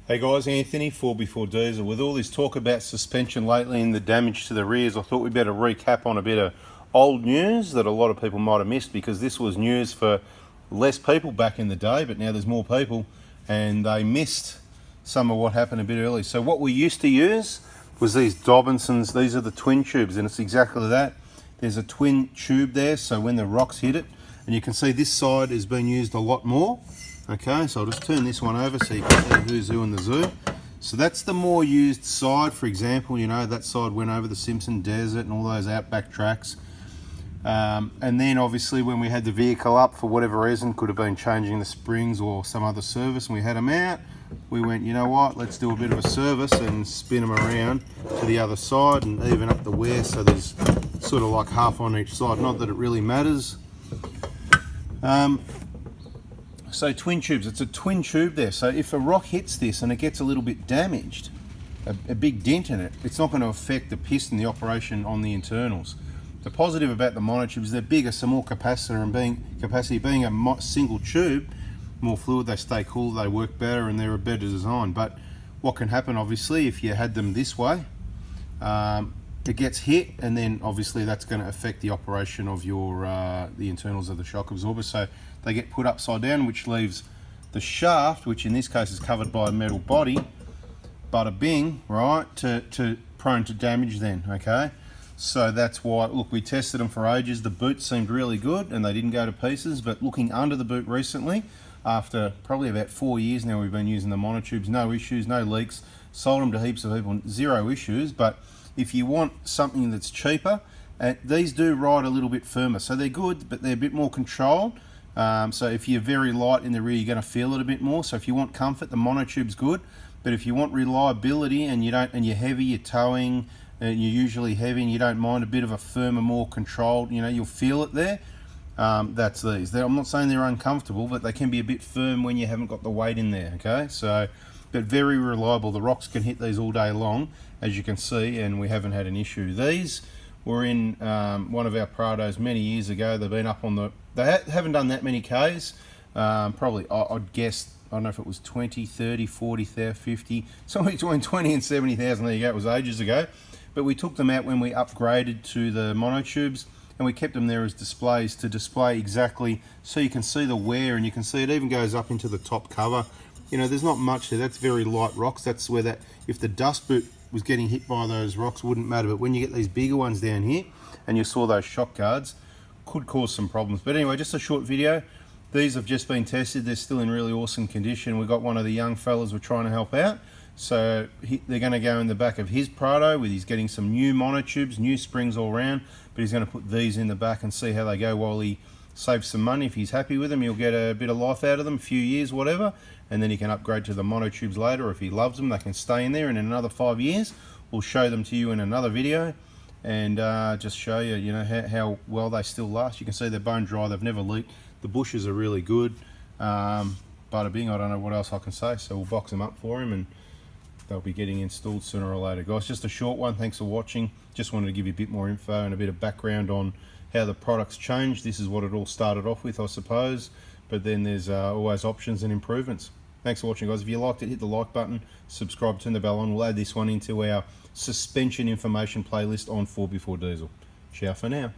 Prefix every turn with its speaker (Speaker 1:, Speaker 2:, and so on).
Speaker 1: Hey guys, Anthony, 4x4 Diesel. With all this talk about suspension lately and the damage to the rears, I thought we'd better recap on a bit of old news that a lot of people might have missed, because this was news for less people back in the day, but now there's more people and they missed some of what happened a bit early. So what we used to use was these Dobinsons. These are the twin tubes, and it's exactly that. There's a twin tube there, so when the rocks hit it, and you can see this side is being used a lot more. Okay, so I'll just turn this one over so you can see who's who in the zoo. So that's the more used side. For example, you know, that side went over the Simpson Desert and all those outback tracks. And then obviously when we had the vehicle up, for whatever reason, could have been changing the springs or some other service, and we had them out, we went, you know what, let's do a bit of a service and spin them around to the other side and even up the wear, so there's sort of like half on each side. Not that it really matters. So twin tubes, it's a twin tube there. So if a rock hits this and it gets a little bit damaged, a big dent in it, it's not going to affect the piston, the operation on the internals. The positive about the monotubes, they're bigger, so more capacity, being a single tube, more fluid, they stay cool, they work better, and they're a better design. But what can happen, obviously, if you had them this way, it gets hit, and then obviously that's going to affect the operation of your the internals of the shock absorber. So they get put upside down, which leaves the shaft, which in this case is covered by a metal body, bada bing, right, to prone to damage then. Okay, so that's why, look, we tested them for ages. The boot seemed really good and they didn't go to pieces, but looking under the boot recently, after probably about 4 years now we've been using the monotubes, no issues, no leaks, sold them to heaps of people, zero issues. But if you want something that's cheaper, these do ride a little bit firmer, so they're good, but they're a bit more controlled. So if you're very light in the rear, you're going to feel it a bit more. So if you want comfort, the monotube's good. But if you want reliability and you're heavy, you're towing, and you're usually heavy, and you don't mind a bit of a firmer, more controlled, you know, you'll feel it there. That's these. I'm not saying they're uncomfortable, but they can be a bit firm when you haven't got the weight in there. Okay, so but very reliable. The rocks can hit these all day long, as you can see, and we haven't had an issue. These were in one of our Prados many years ago. They've been up on the, they haven't done that many Ks, probably, I'd guess, I don't know if it was 20, 30, 40, 50, somewhere between 20 and 70,000, there you go, it was ages ago. But we took them out when we upgraded to the monotubes, and we kept them there as displays to display exactly, so you can see the wear, and you can see it even goes up into the top cover. You know, there's not much there, that's very light rocks. That's where that, if the dust boot was getting hit by those rocks, wouldn't matter. But when you get these bigger ones down here, and you saw those shock guards, could cause some problems. But anyway, just a short video. These have just been tested. They're still in really awesome condition. We've got one of the young fellas we're trying to help out. So they're going to go in the back of his Prado, with he's getting some new monotubes, new springs all around, but he's going to put these in the back and see how they go while he saves some money. If he's happy with them, he'll get a bit of life out of them, a few years, whatever, and then he can upgrade to the monotubes later. Or if he loves them, they can stay in there, and in another 5 years, we'll show them to you in another video, and just show you, you know, how well they still last. You can see they're bone dry, they've never leaked. The bushes are really good. Bada bing, I don't know what else I can say, so we'll box them up for him, and they'll be getting installed sooner or later. Guys, just a short one. Thanks for watching. Just wanted to give you a bit more info and a bit of background on how the products changed. This is what it all started off with, I suppose, but then there's always options and improvements. Thanks for watching, guys. If you liked it, hit the like button, subscribe, turn the bell on. We'll add this one into our suspension information playlist on 4x4 Diesel. Ciao for now.